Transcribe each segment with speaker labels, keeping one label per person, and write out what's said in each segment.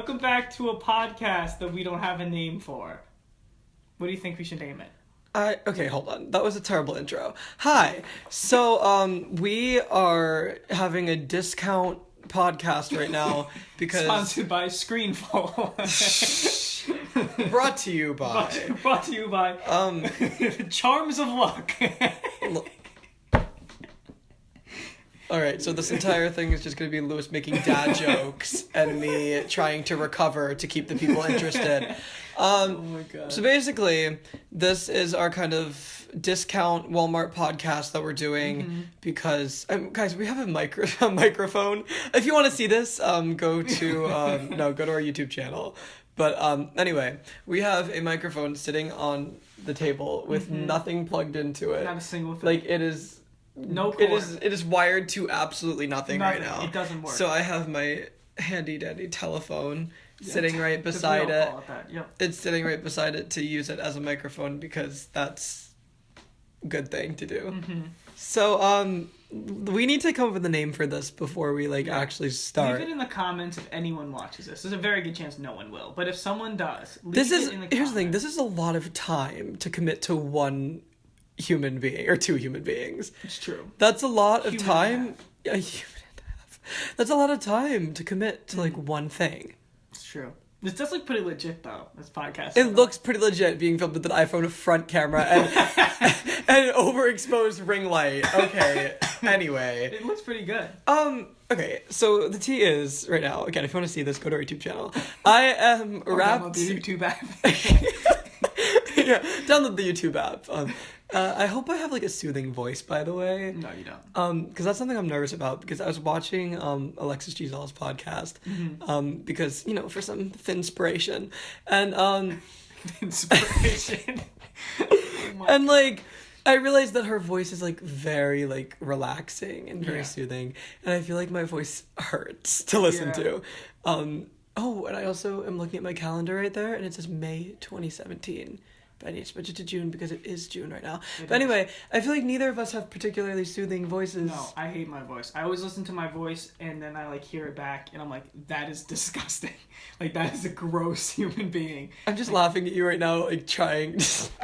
Speaker 1: Welcome back to a podcast that we don't have a name for. What do you think we should name it?
Speaker 2: Okay, hold on. That was a terrible intro. Hi. So, we are having a discount podcast right now because...
Speaker 1: Sponsored by Screenful.
Speaker 2: Brought to you by...
Speaker 1: Brought to you by... Charms of Luck.
Speaker 2: Alright, so this entire thing is just going to be Lewis making dad jokes and me trying to recover to keep the people interested.
Speaker 1: Oh my god.
Speaker 2: So basically, this is our kind of discount Walmart podcast that we're doing because, guys, we have a microphone. If you want to see this, go to our YouTube channel. But anyway, we have a microphone sitting on the table with nothing plugged into it.
Speaker 1: Not a single thing.
Speaker 2: Like, it is...
Speaker 1: No cord.
Speaker 2: It is wired to absolutely nothing right now.
Speaker 1: It doesn't work.
Speaker 2: So I have my handy dandy telephone sitting right beside it.
Speaker 1: Yep.
Speaker 2: It's sitting right beside it to use it as a microphone because that's a good thing to do. Mm-hmm. So we need to come up with a name for this before we actually start.
Speaker 1: Leave it in the comments if anyone watches this. There's a very good chance no one will, but if someone does, it in the comments.
Speaker 2: Here's the thing. This is a lot of time to commit to one human being or two human beings.
Speaker 1: It's true.
Speaker 2: That's a lot of time. A human and a half. That's a lot of time to commit to one thing.
Speaker 1: It's true. This does look pretty legit though. This podcast.
Speaker 2: It looks pretty legit being filmed with an iPhone front camera and an overexposed ring light. Okay. Anyway.
Speaker 1: It looks pretty good.
Speaker 2: Okay, so the tea is right now. Again, if you want to see this, go to our YouTube channel. I am wrapped.
Speaker 1: Download the YouTube app.
Speaker 2: Yeah, download the YouTube app. I hope I have a soothing voice, by the way.
Speaker 1: No, you don't.
Speaker 2: Because that's something I'm nervous about. Because I was watching Alexis Giselle's podcast. Because for some inspiration, and
Speaker 1: inspiration.
Speaker 2: And I realized that her voice is very relaxing and very soothing, and I feel like my voice hurts to listen to. Oh, and I also am looking at my calendar right there, and it says May 2017. But I need to switch it to June because it is June right now. But anyway, I feel like neither of us have particularly soothing voices.
Speaker 1: No, I hate my voice. I always listen to my voice and then I hear it back and I'm like, that is disgusting. That is a gross human being.
Speaker 2: I'm just laughing at you right now, trying.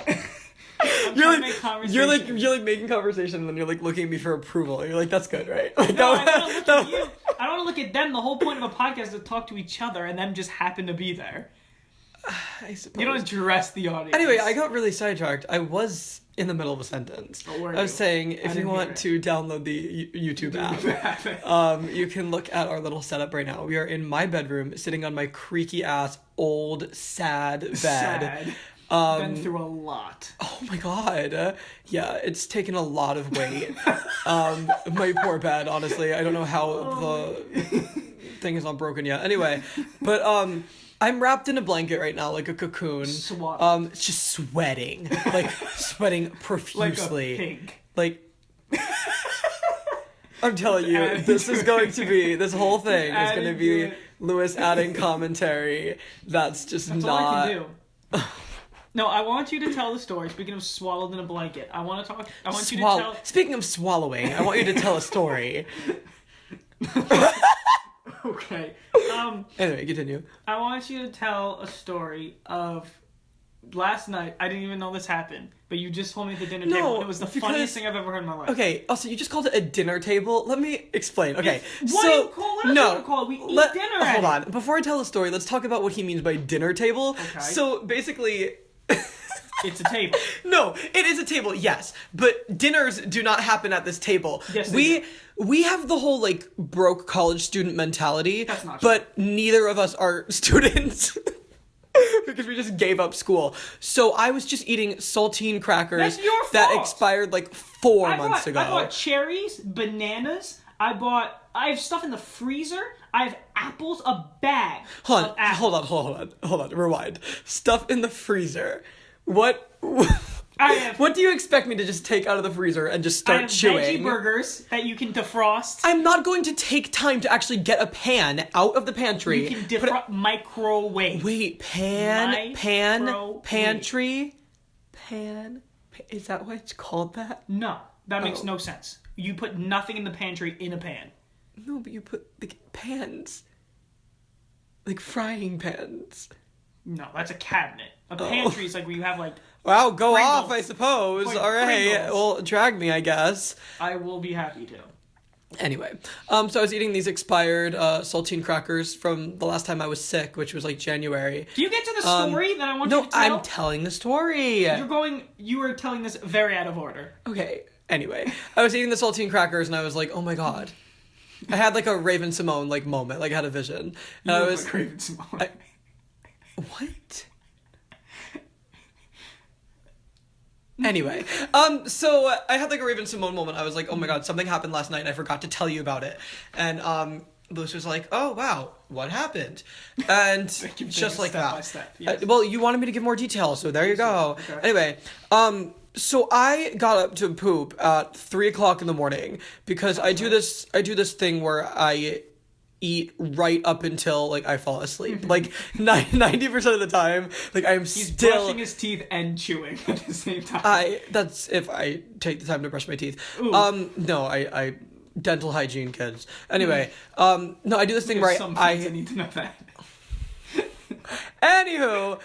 Speaker 1: I'm trying to make conversation.
Speaker 2: You're making conversation and then you're looking at me for approval. You're like, that's good, right?
Speaker 1: No, I don't look at you. I don't want to look at them. The whole point of a podcast is to talk to each other and them just happen to be there.
Speaker 2: I suppose.
Speaker 1: You don't address the audience.
Speaker 2: Anyway, I got really sidetracked. I was in the middle of a sentence.
Speaker 1: I
Speaker 2: was saying, if you want to download the YouTube app, you can look at our little setup right now. We are in my bedroom, sitting on my creaky ass, old, sad bed.
Speaker 1: Sad. Been through a lot.
Speaker 2: Oh my god. Yeah, it's taken a lot of weight. My poor bed, honestly. I don't know how the thing is not broken yet. Anyway, but I'm wrapped in a blanket right now, like a cocoon. It's just sweating. Sweating profusely.
Speaker 1: Like a pig.
Speaker 2: I'm telling you, this whole thing is going to be Lewis adding commentary. That's
Speaker 1: all I can do. No, I want you to tell the story. Speaking of swallowed in a blanket, I want you to tell...
Speaker 2: Speaking of swallowing, I want you to tell a story.
Speaker 1: Okay.
Speaker 2: Anyway, continue.
Speaker 1: I want you to tell a story of last night. I didn't even know this happened, but you just told me at the dinner table. It was the funniest thing I've ever heard in my life.
Speaker 2: Okay, also, you just called it a dinner table? Let me explain. Okay,
Speaker 1: what do you call it? We eat dinner at
Speaker 2: Hold on. Before I tell the story, let's talk about what he means by dinner table.
Speaker 1: Okay.
Speaker 2: So, basically...
Speaker 1: It's a table.
Speaker 2: No, it is a table, yes. But dinners do not happen at this table.
Speaker 1: Yes,
Speaker 2: we have the whole, broke college student mentality.
Speaker 1: That's not true.
Speaker 2: But neither of us are students. Because we just gave up school. So I was just eating saltine crackers.
Speaker 1: That's your fault.
Speaker 2: That expired 4 months ago.
Speaker 1: I bought cherries, bananas. I have stuff in the freezer. I have apples, a bag.
Speaker 2: Hold on. Rewind. Stuff in the freezer. What do you expect me to just take out of the freezer and just start chewing?
Speaker 1: Veggie burgers that you can defrost.
Speaker 2: I'm not going to take time to actually get a pan out of the pantry.
Speaker 1: You can microwave.
Speaker 2: Wait, pantry? Pan? Is that why it's called that?
Speaker 1: No, that makes no sense. You put nothing in the pantry in a pan.
Speaker 2: No, but you put the pans. Like frying pans.
Speaker 1: No, that's a cabinet. A pantry is like where you have like...
Speaker 2: Wow, go
Speaker 1: Pringles.
Speaker 2: off, I suppose.
Speaker 1: Like
Speaker 2: all right,
Speaker 1: Pringles.
Speaker 2: well, drag me, I guess.
Speaker 1: I will be happy to.
Speaker 2: Anyway, so I was eating these expired saltine crackers from the last time I was sick, which was like January.
Speaker 1: Do you get to the story that I want you to tell?
Speaker 2: No, I'm telling the story.
Speaker 1: You were telling this very out of order.
Speaker 2: Okay, anyway, I was eating the saltine crackers and I was like, oh my god. I had like a Raven Simone like moment, like I had a vision. And I was
Speaker 1: like Raven Simone.
Speaker 2: What? Anyway, so I had like a Raven Simone moment. I was like, oh my god, something happened last night and I forgot to tell you about it. And Lewis was like, oh wow, what happened? And just like that. By step, yes. Well, you wanted me to give more details, so there you go. Okay. Anyway, so I got up to poop at 3:00 in the morning because I do this thing where I eat right up until like I fall asleep. Like 90% of the time, like He's still
Speaker 1: brushing his teeth and chewing at the same time.
Speaker 2: That's if I take the time to brush my teeth. Ooh. No, I dental hygiene, kids. Anyway, no, I do this thing where I
Speaker 1: need to know that.
Speaker 2: Anywho,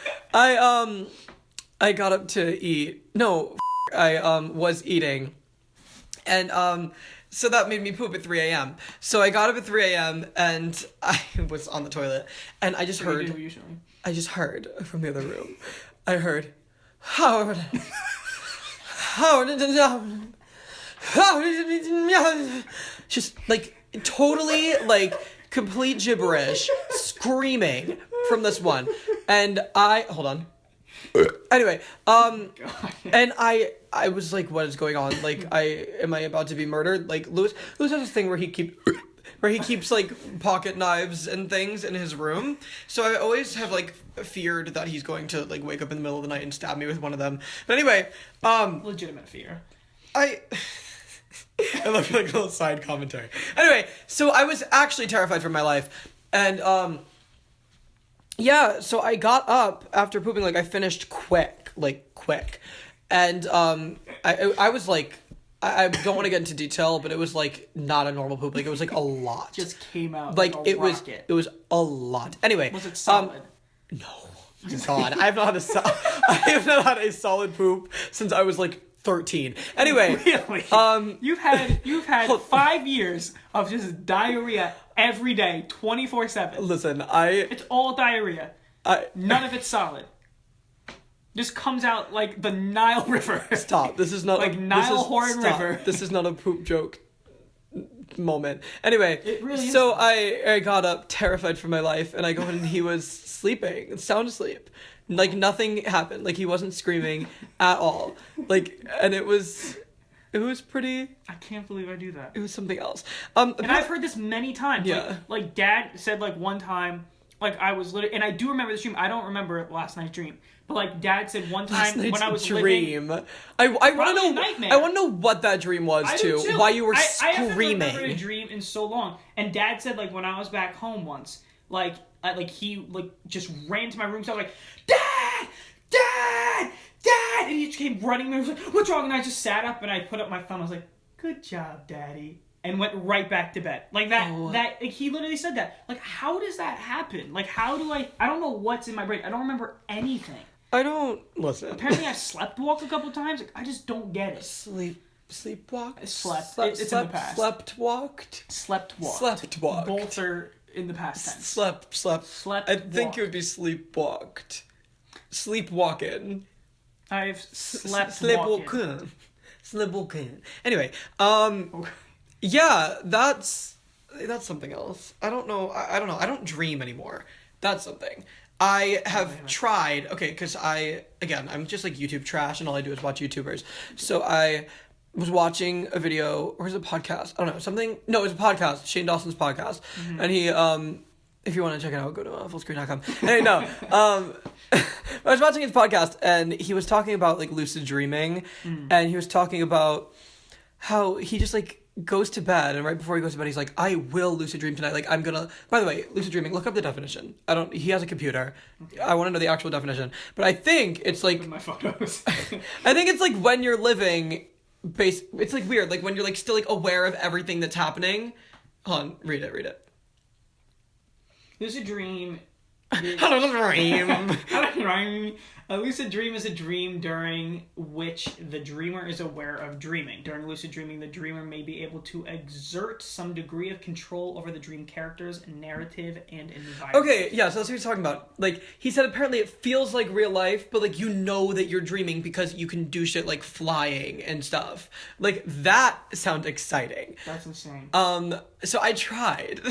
Speaker 2: I got up to eat. No, I was eating, and so that made me poop at 3 a.m. So I got up at 3 a.m. and I was on the toilet, and I just heard. I just heard from the other room. I heard, Howard, just like totally like complete gibberish, screaming from this one, and hold on. Anyway, and I was like, what is going on? Like, am I about to be murdered? Like, Lewis has this thing where he keeps like pocket knives and things in his room. So I always have like feared that he's going to like wake up in the middle of the night and stab me with one of them. But anyway,
Speaker 1: legitimate fear.
Speaker 2: I love like a little side commentary. Anyway, so I was actually terrified for my life, and yeah, so I got up after pooping, like I finished quick, and I was like, I don't want to get into detail, but it was like not a normal poop, like it was like a lot.
Speaker 1: Just came out
Speaker 2: like
Speaker 1: a
Speaker 2: rocket. It was a lot. Anyway,
Speaker 1: was it solid?
Speaker 2: No, God, I have not had a solid poop since I was like 13. Anyway,
Speaker 1: really? You've had 5 years of just diarrhea every day, 24/7.
Speaker 2: Listen,
Speaker 1: it's all diarrhea. None of it's solid. Just comes out like the Nile River.
Speaker 2: Stop. This is not
Speaker 1: like Nile Horn River.
Speaker 2: This is not a poop joke moment. Anyway,
Speaker 1: it really is.
Speaker 2: So I got up terrified for my life, and I go in and he was sleeping, sound asleep. Like nothing happened. Like he wasn't screaming at all. Like, and it was pretty.
Speaker 1: I can't believe I do that.
Speaker 2: It was something else.
Speaker 1: And I've heard this many times.
Speaker 2: Yeah.
Speaker 1: Like Dad said like one time, like I was literally, and I do remember this dream. I don't remember last night's dream, but like Dad said one time when I was living.
Speaker 2: I want to know.
Speaker 1: Nightmare.
Speaker 2: I want to know what that dream was too. Why you were screaming?
Speaker 1: I haven't remembered a dream in so long. And Dad said like when I was back home once, like he like just ran to my room. So I was like, Dad, and he just came running. And I was like, what's wrong? And I just sat up and I put up my thumb. I was like, good job, Daddy. And went right back to bed. Like that, like he literally said that. Like, how does that happen? Like, how do I don't know what's in my brain. I don't remember anything.
Speaker 2: I don't, listen.
Speaker 1: Apparently I sleepwalked a couple times. Like, I just don't get it.
Speaker 2: Sleepwalked?
Speaker 1: It's in the past.
Speaker 2: Slept-walked?
Speaker 1: Slept-walked. Both are in the past tense.
Speaker 2: Slept. I think it would be sleepwalked. Sleepwalking.
Speaker 1: I've sleepwalking.
Speaker 2: Sleepwalking. Anyway, yeah, that's something else. I don't know. I don't know. I don't dream anymore. That's something. I have tried, okay, because I'm just like YouTube trash and all I do is watch YouTubers. So I was watching a video, or is it a podcast? I don't know, something. No, it's a podcast, Shane Dawson's podcast. Mm-hmm. And he, if you want to check it out, go to fullscreen.com. Anyway, no. I was watching his podcast and he was talking about like lucid dreaming. And he was talking about how he just like goes to bed, and right before he goes to bed, he's like, I will lucid dream tonight. Like, I'm gonna... By the way, lucid dreaming, look up the definition. He has a computer. Okay. I want to know the actual definition. But I think it's like...
Speaker 1: my photos.
Speaker 2: I think it's like when you're living... It's like weird. Like when you're like still like aware of everything that's happening. Hold on, read it.
Speaker 1: lucid dream. A lucid dream is a dream during which the dreamer is aware of dreaming. During lucid dreaming, the dreamer may be able to exert some degree of control over the dream characters, narrative, and environment.
Speaker 2: Okay, yeah, so that's what he's talking about. Like, he said apparently it feels like real life, but, like, you know that you're dreaming because you can do shit like flying and stuff. Like, that sounds exciting.
Speaker 1: That's insane.
Speaker 2: So I tried.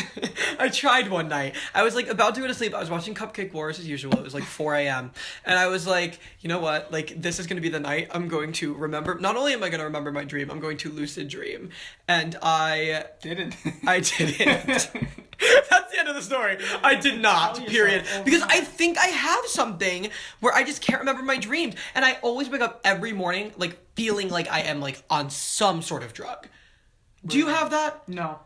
Speaker 2: I tried one night. I was, like, about to go to sleep. I was watching Cupcake Wars as usual. It was, like, 4 a.m. And I was like, you know what? Like, this is going to be the night I'm going to remember. Not only am I going to remember my dream, I'm going to lucid dream. And I didn't. That's the end of the story. I did not, period. Because I think I have something where I just can't remember my dreams. And I always wake up every morning, like, feeling like I am, like, on some sort of drug. Do you have that?
Speaker 1: No.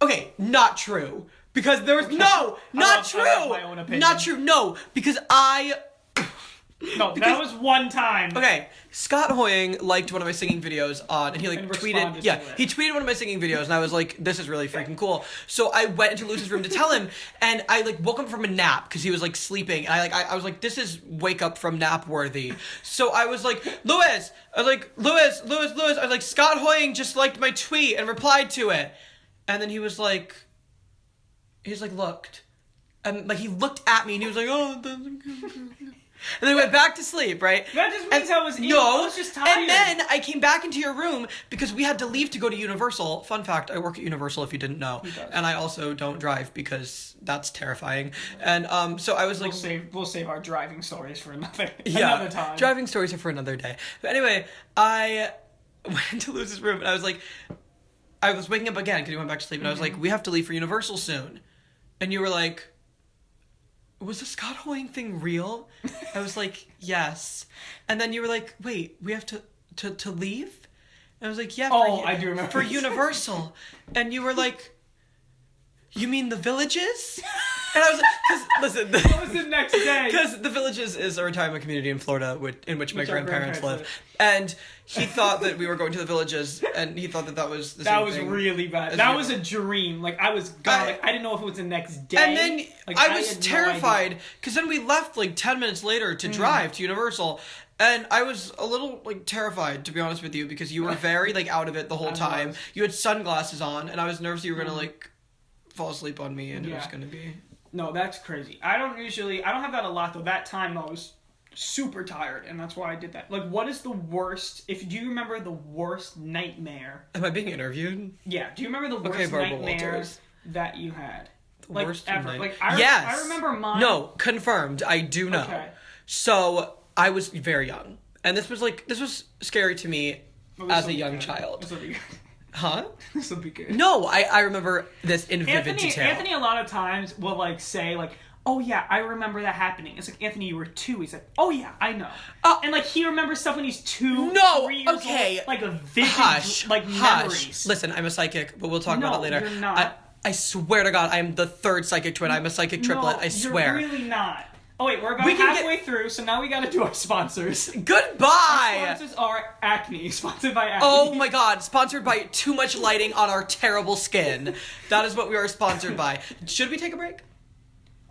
Speaker 2: Okay, not true. Because there was... No! Not true!
Speaker 1: I have my own opinion.
Speaker 2: Not true, no. Because I...
Speaker 1: No, that was one time.
Speaker 2: Okay, Scott Hoying liked one of my singing videos and he tweeted, he tweeted one of my singing videos, and I was like, this is really freaking cool. So I went into Lucid's room to tell him, and I woke him from a nap because he was sleeping, and I was like, this is wake up from nap worthy. So I was like, Lewis, I was like, Scott Hoying just liked my tweet and replied to it, and then he looked, and he looked at me, and he was like, oh, and then we went back to sleep, right?
Speaker 1: That just means I was just tired.
Speaker 2: And then I came back into your room because we had to leave to go to Universal. Fun fact, I work at Universal if you didn't know. And I also don't drive because that's terrifying. And so I was
Speaker 1: we'll save our driving stories for another time.
Speaker 2: Driving stories are for another day. But anyway, I went to Luz's room and I was waking up again because he went back to sleep, and I was like, we have to leave for Universal soon. And you were like, was the Scott Hoying thing real? I was like, yes. And then you were like, wait, we have to leave? And I was like, yeah.
Speaker 1: I do remember.
Speaker 2: For Universal. And you were like, you mean the Villages? And I was like, listen.
Speaker 1: What was the next day?
Speaker 2: Because the Villages is a retirement community in Florida in which my grandparents live. And he thought that we were going to the Villages, and he thought that was the same thing.
Speaker 1: That was really bad. That was a dream. I was gone. I didn't know if it was the next day.
Speaker 2: And then I was terrified, because then we left 10 minutes later to drive to Universal. And I was a little, terrified, to be honest with you, because you were very, out of it the whole time. You had sunglasses on, and I was nervous you were going to, fall asleep on me, and it was going to be...
Speaker 1: No, that's crazy. I don't have that a lot, though. That time, I was super tired, and that's why I did that. What is the worst... Do you remember the worst nightmare?
Speaker 2: Am I being interviewed?
Speaker 1: Yeah. Do you remember the worst nightmare that you had?
Speaker 2: The worst
Speaker 1: ever.
Speaker 2: Yes.
Speaker 1: I remember mine.
Speaker 2: No, confirmed. I do know.
Speaker 1: Okay.
Speaker 2: So, I was very young. And this was scary to me as a young child.
Speaker 1: This will be good.
Speaker 2: Huh?
Speaker 1: This will be good.
Speaker 2: No, I remember this in vivid detail.
Speaker 1: Anthony a lot of times will say oh yeah, I remember that happening. It's Anthony, you were 2. He's like, oh yeah, I know. And he remembers stuff when he's 2.
Speaker 2: No,
Speaker 1: 3 years
Speaker 2: okay.
Speaker 1: old, a vivid, memories.
Speaker 2: Listen, I'm a psychic, but we'll talk about it later.
Speaker 1: You're not.
Speaker 2: I swear to God, I am the 3rd psychic twin. I'm a psychic triplet. I swear.
Speaker 1: You're really not. Oh wait, we're about halfway through, so now we gotta do our sponsors.
Speaker 2: Goodbye!
Speaker 1: Our sponsors are Acne, sponsored by Acne.
Speaker 2: Oh my God, sponsored by too much lighting on our terrible skin. That is what we are sponsored by. Should we take a break?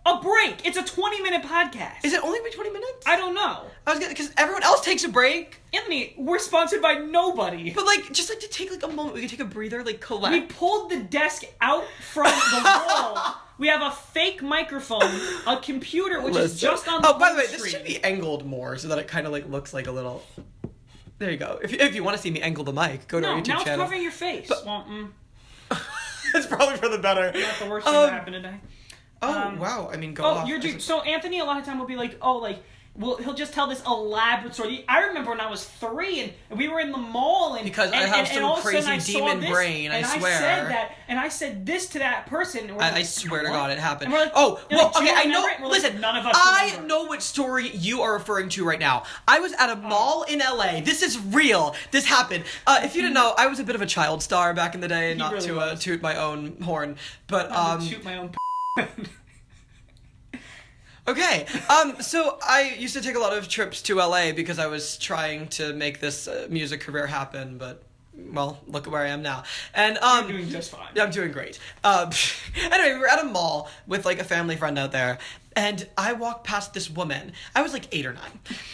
Speaker 1: A break? It's a 20-minute podcast.
Speaker 2: Is it only be 20 minutes?
Speaker 1: I don't know.
Speaker 2: Because everyone else takes a break.
Speaker 1: Anthony, we're sponsored by nobody.
Speaker 2: But just to take a moment, we can take a breather, collect.
Speaker 1: We pulled the desk out from the wall. We have a fake microphone, a computer, which is just on the
Speaker 2: by the way,
Speaker 1: screen.
Speaker 2: This should be angled more so that it kind of looks like a little... There you go. If you want to see me angle the mic, go to our YouTube channel.
Speaker 1: No, now it's covering your face.
Speaker 2: It's probably for the better.
Speaker 1: That's the worst thing that happened today.
Speaker 2: Wow. I mean, go off.
Speaker 1: So Anthony a lot of time will be he'll just tell this elaborate story. I remember when I was 3 and we were in the mall
Speaker 2: because I have some crazy demon brain. I swear.
Speaker 1: I said that, and I said this to that person. And
Speaker 2: I swear to God, it happened.
Speaker 1: And we're
Speaker 2: okay. I know.
Speaker 1: Listen, none of us.
Speaker 2: I know what story you are referring to right now. I was at a mall in LA. This is real. This happened. If you didn't know, I was a bit of a child star back in the day. Not really to toot my own horn, but
Speaker 1: toot my own.
Speaker 2: Okay, so I used to take a lot of trips to LA because I was trying to make this music career happen, but well, look at where I am now. And
Speaker 1: You're doing just fine.
Speaker 2: I'm doing great. Anyway, we were at a mall with like a family friend out there, and I walked past this woman. I was like 8 or 9,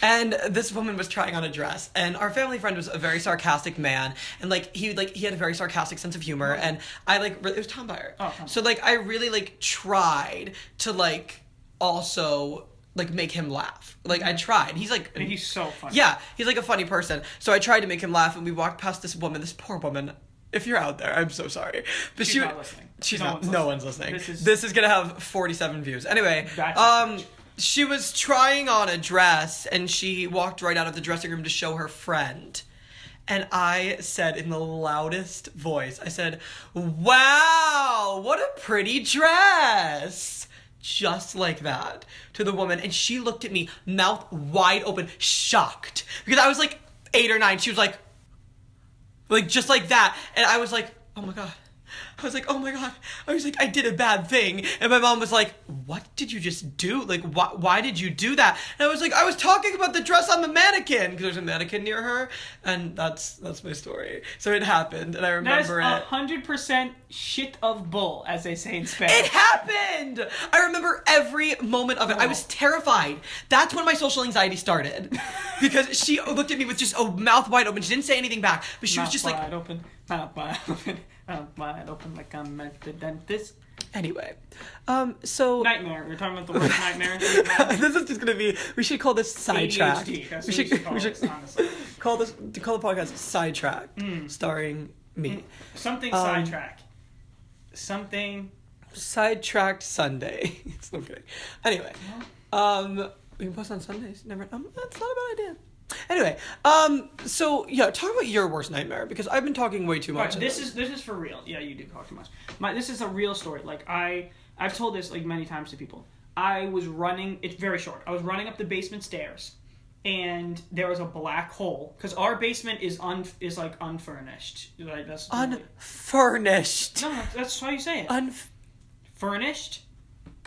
Speaker 2: and this woman was trying on a dress, and our family friend was a very sarcastic man, and like he had a very sarcastic sense of humor, and I like it was Tom Byer.
Speaker 1: Oh, Tom.
Speaker 2: So like I really like tried to like also like make him laugh. Like I tried. He's like,
Speaker 1: and he's so funny.
Speaker 2: Yeah, he's like a funny person. So I tried to make him laugh, and we walked past this woman, this poor woman. If you're out there, I'm so sorry. But
Speaker 1: she's not listening.
Speaker 2: She's not. No one's listening.
Speaker 1: This
Speaker 2: is gonna have 47 views. Anyway,
Speaker 1: That's
Speaker 2: she was trying on a dress, and she walked right out of the dressing room to show her friend. And I said in the loudest voice, I said, "Wow, what a pretty dress." Just like that to the woman, and she looked at me, mouth wide open, shocked, because I was like 8 or 9. She was like just like that, and I was like, oh my god. I was like, oh my god. I was like, I did a bad thing. And my mom was like, what did you just do? Like, why did you do that? And I was like, I was talking about the dress on the mannequin, because there's a mannequin near her, and that's my story. So it happened, and I remember it.
Speaker 1: That is 100% shit of bull, as they say in Spanish.
Speaker 2: It happened! I remember every moment of it. I was terrified. That's when my social anxiety started. Because she looked at me with just a mouth wide open. She didn't say anything back, but she was just like...
Speaker 1: Mouth wide open like I'm at the dentist.
Speaker 2: Anyway, so...
Speaker 1: Nightmare. We're talking about the word nightmare.
Speaker 2: This is just gonna be... We should call this Sidetrack.
Speaker 1: That's we should honestly.
Speaker 2: call the podcast Sidetrack, starring me.
Speaker 1: Something sidetrack. Something...
Speaker 2: Sidetracked Sunday. It's no kidding. Anyway, we can post on Sundays. Never... that's not a bad idea. Anyway, so yeah, talk about your worst nightmare, because I've been talking way too much.
Speaker 1: Right, this is for real. Yeah, you do talk too much. This is a real story. Like I've told this like many times to people. I was running. It's very short. I was running up the basement stairs, and there was a black hole, because our basement is like unfurnished. Like that's
Speaker 2: unfurnished.
Speaker 1: No, that's how you say it. Furnished.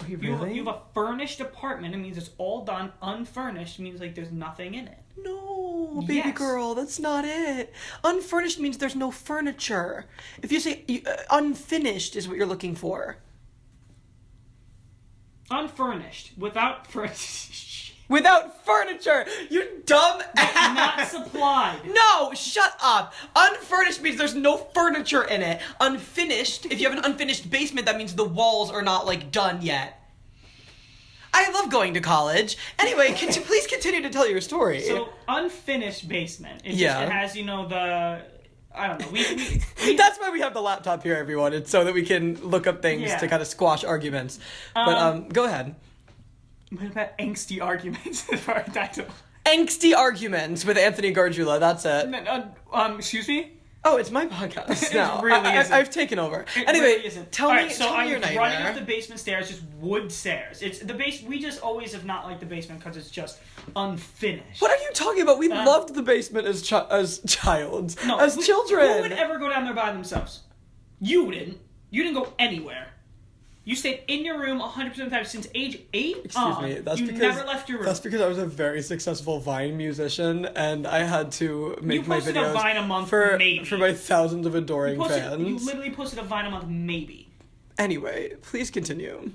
Speaker 2: Really?
Speaker 1: You have a furnished apartment. It means it's all done. Unfurnished means like there's nothing in it.
Speaker 2: No, baby girl, that's not it. Unfurnished means there's no furniture. If you say unfinished is what you're looking for.
Speaker 1: Unfurnished, without furniture.
Speaker 2: Without furniture, you dumb ass.
Speaker 1: Not supplied.
Speaker 2: No, shut up. Unfurnished means there's no furniture in it. Unfinished, if you have an unfinished basement, that means the walls are not like done yet. I love going to college. Anyway, please continue to tell your story.
Speaker 1: So, unfinished basement. It has, the... I don't know. We
Speaker 2: That's why we have the laptop here, everyone. It's so that we can look up things to kind of squash arguments. But go ahead.
Speaker 1: What about angsty arguments is our title?
Speaker 2: Angsty Arguments with Anthony Gardula. That's it.
Speaker 1: Excuse me?
Speaker 2: Oh, it's my podcast now.
Speaker 1: It really isn't.
Speaker 2: I've taken over.
Speaker 1: It
Speaker 2: Anyway,
Speaker 1: really isn't.
Speaker 2: tell me your nightmare.
Speaker 1: Running up the basement stairs, just wood stairs. It's the base. We just always have not liked the basement because it's just unfinished.
Speaker 2: What are you talking about? We loved the basement as children.
Speaker 1: Who would ever go down there by themselves? You didn't. You didn't go anywhere. You stayed in your room 100% of the time since age 8.
Speaker 2: Excuse me.
Speaker 1: You never left your room.
Speaker 2: That's because I was a very successful Vine musician, and I had to make my videos. You posted a
Speaker 1: Vine a month, maybe.
Speaker 2: For my thousands of adoring fans.
Speaker 1: You literally posted a Vine a month, maybe.
Speaker 2: Anyway, please continue.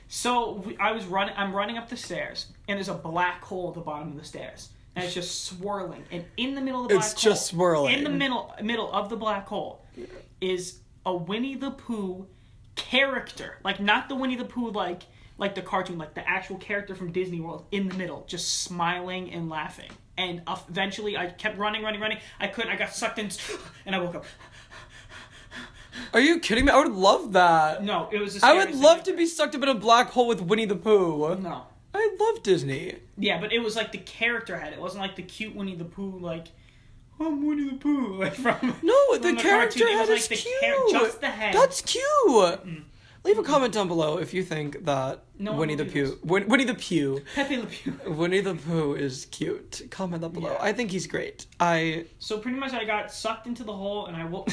Speaker 1: So I'm running up the stairs, and there's a black hole at the bottom of the stairs, and it's just swirling. And in the middle of the black hole,
Speaker 2: it's just swirling.
Speaker 1: In the middle of the black hole, is a Winnie the Pooh character, like not the Winnie the Pooh like the cartoon, like the actual character from Disney World in the middle, just smiling and laughing. And eventually I kept running. I got sucked in, and I woke up.
Speaker 2: Are you kidding me? I would love that.
Speaker 1: No, it was
Speaker 2: I would love to be sucked up in a black hole with Winnie the Pooh.
Speaker 1: No.
Speaker 2: I love Disney.
Speaker 1: Yeah, but it was like the character head. It wasn't like the cute Winnie the Pooh, like, I'm Winnie the Pooh, like from...
Speaker 2: No,
Speaker 1: from
Speaker 2: the character head is cute.
Speaker 1: Just the head.
Speaker 2: That's cute. Leave a comment down below if you think that Winnie the Pooh... Winnie the Pooh.
Speaker 1: Pepe Le Pew.
Speaker 2: Winnie the Pooh is cute. Comment down below.
Speaker 1: Yeah.
Speaker 2: I think he's great.
Speaker 1: So pretty much I got sucked into the hole, and I woke...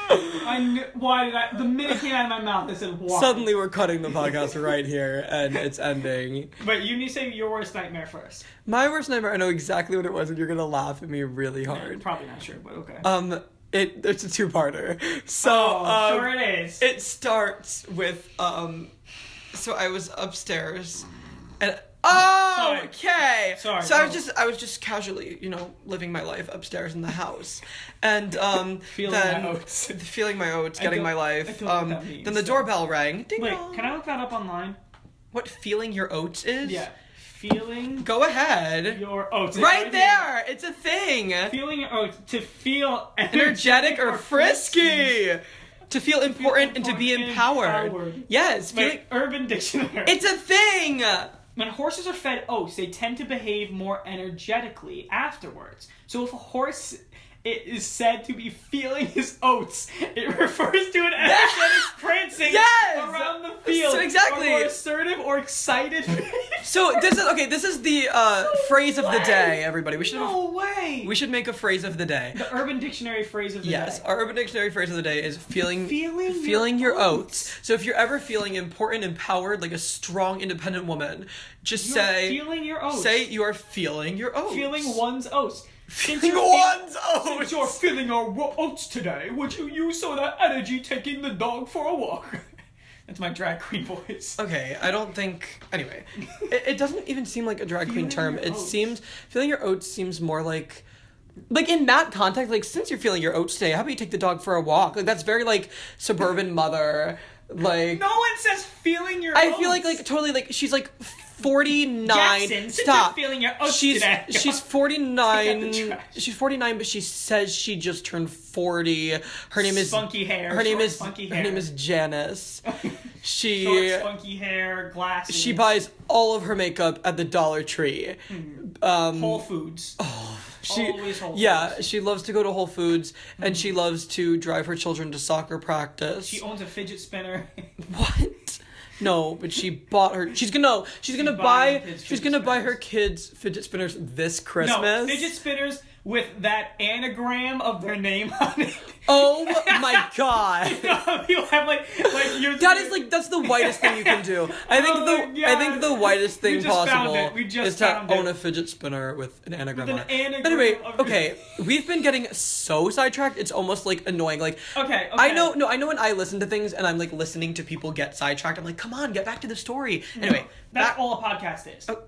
Speaker 1: The minute it came out of my mouth, I said, why?
Speaker 2: Suddenly we're cutting the podcast right here, and it's ending.
Speaker 1: But you need to say your worst nightmare first.
Speaker 2: My worst nightmare, I know exactly what it was, and you're gonna laugh at me really hard.
Speaker 1: Probably not sure, but okay.
Speaker 2: It's a two-parter. So,
Speaker 1: sure it is.
Speaker 2: It starts with, so I was upstairs, and... Oh, okay.
Speaker 1: Sorry.
Speaker 2: So I was just casually, living my life upstairs in the house, and
Speaker 1: feeling
Speaker 2: my oats, getting my life. Then the doorbell rang. Ding
Speaker 1: Wait,
Speaker 2: dong.
Speaker 1: can I look that up online?
Speaker 2: What feeling your oats is?
Speaker 1: Yeah. Feeling.
Speaker 2: Go ahead.
Speaker 1: Your oats.
Speaker 2: Right there. It's a thing.
Speaker 1: Feeling your oats to feel
Speaker 2: energetic or frisky. To feel important and to be empowered. Yes.
Speaker 1: Like Urban Dictionary.
Speaker 2: It's a thing.
Speaker 1: When horses are fed oats, they tend to behave more energetically afterwards. So if a horse is said to be feeling his oats, it refers to an energetic prancing around the field.
Speaker 2: So exactly.
Speaker 1: Or more assertive or excited.
Speaker 2: So this is the phrase of the day, everybody. We should make a phrase of the day.
Speaker 1: The Urban Dictionary phrase of the day.
Speaker 2: Yes, our Urban Dictionary phrase of the day is feeling your oats. So if you're ever feeling important, empowered, like a strong, independent woman, just say
Speaker 1: feeling your oats.
Speaker 2: Say you are feeling your oats.
Speaker 1: Feeling one's oats.
Speaker 2: Since you're
Speaker 1: feeling our oats today, would you use some of that energy taking the dog for a walk? That's my drag queen voice.
Speaker 2: Okay, I don't think... Anyway, it doesn't even seem like a drag queen term. Feeling your oats seems more like in that context, like, since you're feeling your oats today, how about you take the dog for a walk? Like, that's very, like, suburban mother, like...
Speaker 1: No one says feeling your oats.
Speaker 2: I feel like, totally, like, she's, like... 49.
Speaker 1: Jackson,
Speaker 2: stop.
Speaker 1: Feeling your oats
Speaker 2: she's
Speaker 1: today.
Speaker 2: She's 49. She's 49, but she says she just turned 40. Her name is
Speaker 1: spunky hair.
Speaker 2: Her name is Janice.
Speaker 1: Short, spunky hair, glasses.
Speaker 2: She buys all of her makeup at the Dollar Tree.
Speaker 1: Whole Foods. Always Whole Foods.
Speaker 2: She loves to go to Whole Foods, and she loves to drive her children to soccer practice.
Speaker 1: She owns a fidget spinner.
Speaker 2: What? No, but she bought her. She's gonna buy her kids fidget spinners this Christmas.
Speaker 1: No, fidget spinners with that anagram of their name on it.
Speaker 2: Oh my god!
Speaker 1: You have
Speaker 2: that's the whitest thing you can do. I think the whitest thing possible is to own a fidget spinner with an anagram on it. Anyway, okay, we've been getting so sidetracked. It's almost like annoying. Like,
Speaker 1: okay.
Speaker 2: I know when I listen to things and I'm like listening to people get sidetracked. I'm like, come on, get back to the story. Anyway,
Speaker 1: that's all a podcast is.
Speaker 2: Oh,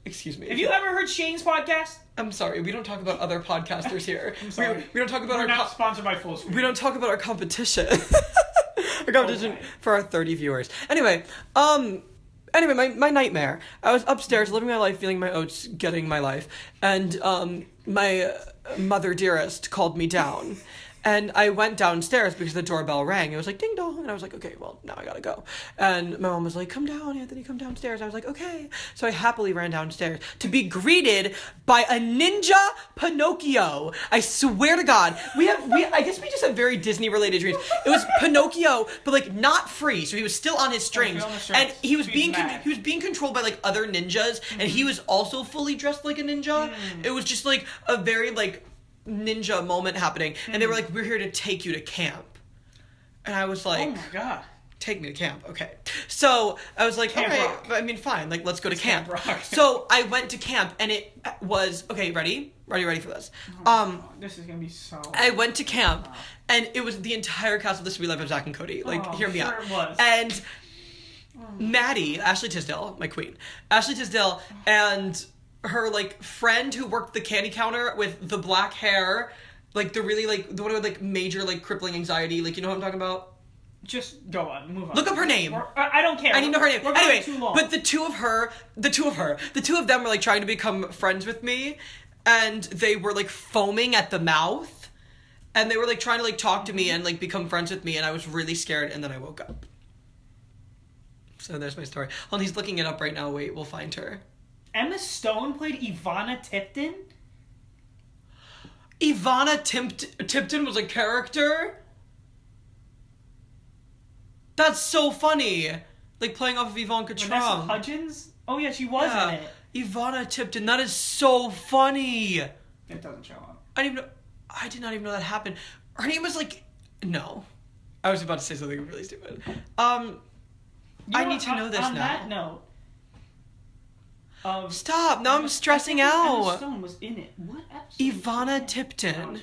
Speaker 2: excuse me.
Speaker 1: Have you ever heard Shane's podcast?
Speaker 2: I'm sorry, we don't talk about other podcasters here.
Speaker 1: I'm sorry.
Speaker 2: We don't talk about
Speaker 1: We're not sponsored by Full Screen.
Speaker 2: We don't talk about our competition. Our competition for our 30 viewers. Anyway, my nightmare. I was upstairs living my life, feeling my oats, getting my life, and my mother dearest called me down. And I went downstairs because the doorbell rang. It was like, ding dong. And I was like, okay, well, now I gotta go. And my mom was like, come down, Anthony, come downstairs. I was like, okay. So I happily ran downstairs to be greeted by a ninja Pinocchio. I swear to God. I guess we just have very Disney-related dreams. It was Pinocchio, but, like, not free. So he was still on his strings. And he was being controlled by, like, other ninjas. And he was also fully dressed like a ninja. It was just, like, a very, like, ninja moment happening, and they were like, we're here to take you to camp. And I was like,
Speaker 1: oh my god,
Speaker 2: take me to camp. Okay. So I was like,
Speaker 1: Camp
Speaker 2: okay,
Speaker 1: Rock.
Speaker 2: I mean, fine, like, let's go to camp.
Speaker 1: Rock.
Speaker 2: So I went to camp, and it was, okay, ready for this.
Speaker 1: This is gonna be so...
Speaker 2: I went to camp, and it was the entire cast of The Sweet Life of Zach and Cody. Like, hear me out.
Speaker 1: It was.
Speaker 2: And Maddie, Ashley Tisdale, my queen, and her, like, friend who worked the candy counter with the black hair, like, the really, like, the one with, like, major, like, crippling anxiety, like, you know what I'm talking about?
Speaker 1: Just go on, move on.
Speaker 2: Look up her name.
Speaker 1: I don't care.
Speaker 2: I need to know her name.
Speaker 1: We're
Speaker 2: anyway,
Speaker 1: too long.
Speaker 2: But the two of them were, like, trying to become friends with me, and they were, like, foaming at the mouth, and they were, like, trying to, like, talk to me and, like, become friends with me, and I was really scared, and then I woke up. So there's my story. Well, he's looking it up right now. Wait, we'll find her.
Speaker 1: Emma Stone played Ivana Tipton?
Speaker 2: Ivana Tipton was a character? That's so funny. Like, playing off of Ivanka Trump.
Speaker 1: Vanessa Hudgens? Oh yeah, she was in it.
Speaker 2: Ivana Tipton, that is so funny.
Speaker 1: It doesn't show up.
Speaker 2: I did not even know that happened. Her name was, like, No. I was about to say something really stupid. I need to know this now.
Speaker 1: On that note...
Speaker 2: Stop! Now I'm stressing out.
Speaker 1: Emma Stone was in it. What episode?
Speaker 2: Ivana Tipton.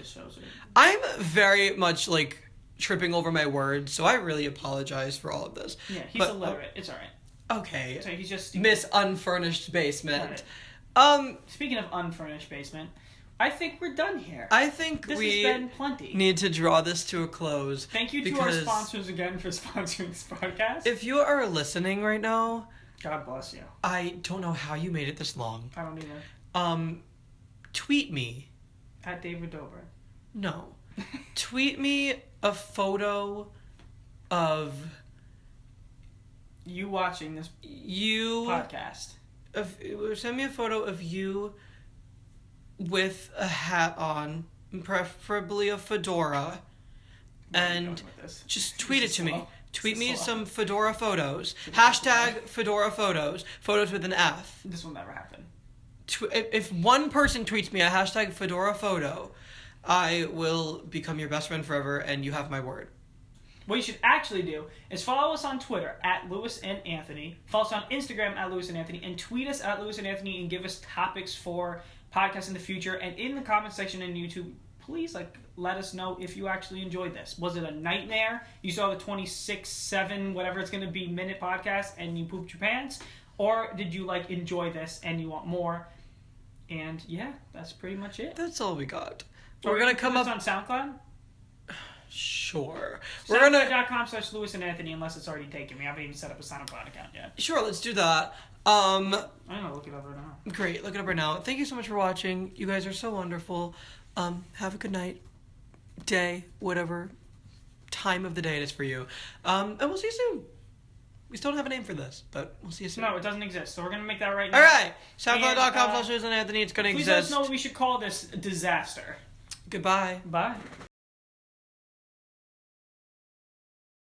Speaker 2: I'm very much like tripping over my words, so I really apologize for all of this.
Speaker 1: Yeah, he's illiterate. It's alright.
Speaker 2: Okay.
Speaker 1: So he's just
Speaker 2: Miss Unfurnished Basement.
Speaker 1: Speaking of unfurnished basement, I think we're done here.
Speaker 2: I think
Speaker 1: this
Speaker 2: we
Speaker 1: has been plenty.
Speaker 2: Need to draw this to a close.
Speaker 1: Thank you to our sponsors again for sponsoring this podcast.
Speaker 2: If you are listening right now,
Speaker 1: God bless you.
Speaker 2: I don't know how you made it this long.
Speaker 1: I don't either.
Speaker 2: Tweet me.
Speaker 1: At David Dobrik.
Speaker 2: No. Tweet me a photo of
Speaker 1: you watching this podcast.
Speaker 2: Send me a photo of you with a hat on, preferably a fedora, and just tweet it to me. Tweet me some fedora photos. Hashtag fedora photos. Photos with an F.
Speaker 1: This will never happen.
Speaker 2: If one person tweets me a hashtag fedora photo, I will become your best friend forever, and you have my word.
Speaker 1: What you should actually do is follow us on Twitter at Lewis and Anthony, follow us on Instagram at Lewis and Anthony, and tweet us at Lewis and Anthony and give us topics for podcasts in the future. And in the comment section in YouTube, please let us know if you actually enjoyed this. Was it a nightmare? You saw the 26/7 whatever it's going to be minute podcast and you pooped your pants, or did you enjoy this and you want more? And yeah, that's pretty much it.
Speaker 2: That's all we got.
Speaker 1: So we're gonna come up on SoundCloud.
Speaker 2: Sure.
Speaker 1: SoundCloud.com/Lewis and Anthony, unless it's already taken. We haven't even set up a SoundCloud account yet.
Speaker 2: Sure, let's do that.
Speaker 1: I'm gonna look it up right now.
Speaker 2: Great, look it up right now. Thank you so much for watching. You guys are so wonderful. Have a good night, day, whatever time of the day it is for you. And we'll see you soon. We still don't have a name for this, but we'll see you soon.
Speaker 1: No, it doesn't exist, so we're going to make that right now.
Speaker 2: All right. SoundCloud.com/Lewis and Anthony. It's going to exist.
Speaker 1: Please let us know what we should call this disaster.
Speaker 2: Goodbye.
Speaker 1: Bye.